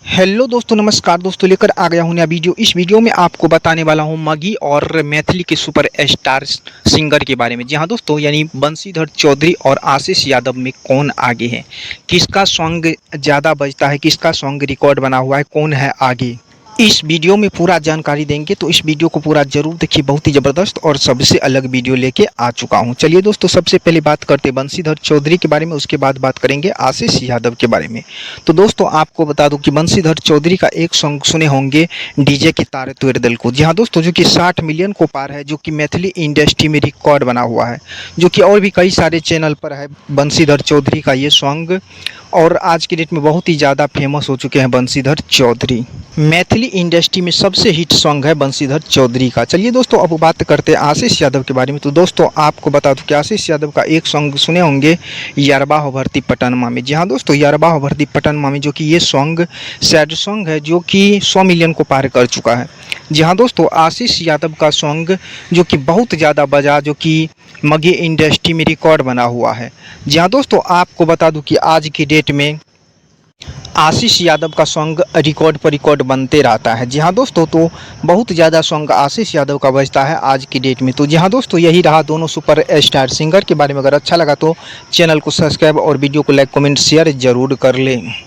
Hello दोस्तों, नमस्कार दोस्तों। लेकर आ गया हूँ नया वीडियो। इस वीडियो में आपको बताने वाला हूँ मगी और मैथिली के सुपर स्टार सिंगर के बारे में। जी हाँ दोस्तों, यानी बंशीधर चौधरी और आशीष यादव में कौन आगे है, किसका सॉन्ग ज़्यादा बजता है, किसका सॉन्ग रिकॉर्ड बना हुआ है, कौन है आगे। इस वीडियो में पूरा जानकारी देंगे, तो इस वीडियो को पूरा जरूर देखिए। बहुत ही ज़बरदस्त और सबसे अलग वीडियो लेके आ चुका हूं। चलिए दोस्तों, सबसे पहले बात करते हैं बंशीधर चौधरी के बारे में, उसके बाद बात करेंगे आशीष यादव के बारे में। तो दोस्तों, आपको बता दूं कि बंशीधर चौधरी का एक सॉन्ग सुने होंगे, डीजे की तारे तोड़ दिल को। जी हाँ दोस्तों, जो कि 60 मिलियन को पार है, जो कि मैथिली इंडस्ट्री में रिकॉर्ड बना हुआ है, जो कि और भी कई सारे चैनल पर है बंशीधर चौधरी का ये सॉन्ग। और आज की डेट में बहुत ही ज़्यादा फेमस हो चुके हैं बंशीधर चौधरी। मैथिली इंडस्ट्री में सबसे हिट सॉन्ग है बंशीधर चौधरी का। चलिए दोस्तों, अब बात करते हैं आशीष यादव के बारे में। तो दोस्तों, आपको बता दूं कि आशीष यादव का एक सॉन्ग सुने होंगे, यारबा हो भर्ती पटनमा में। जी हाँ दोस्तों, यारबा हो भर्ती पटनमा में, जो कि ये सॉन्ग सैड सॉन्ग है, जो कि 100 मिलियन को पार कर चुका है। जी हाँ दोस्तों, आशीष यादव का सॉन्ग जो कि बहुत ज़्यादा बजा, जो कि मगी इंडस्ट्री में रिकॉर्ड बना हुआ है। जी हाँ दोस्तों, आपको बता दूं कि आज की डेट में आशीष यादव का सॉन्ग रिकॉर्ड पर रिकॉर्ड बनते रहता है। जी हाँ दोस्तों, तो बहुत ज़्यादा सॉन्ग आशीष यादव का बजता है आज की डेट में। तो जी हाँ दोस्तों, यही रहा दोनों सुपर स्टार सिंगर के बारे में। अगर अच्छा लगा तो चैनल को सब्सक्राइब और वीडियो को लाइक कमेंट शेयर ज़रूर कर लें।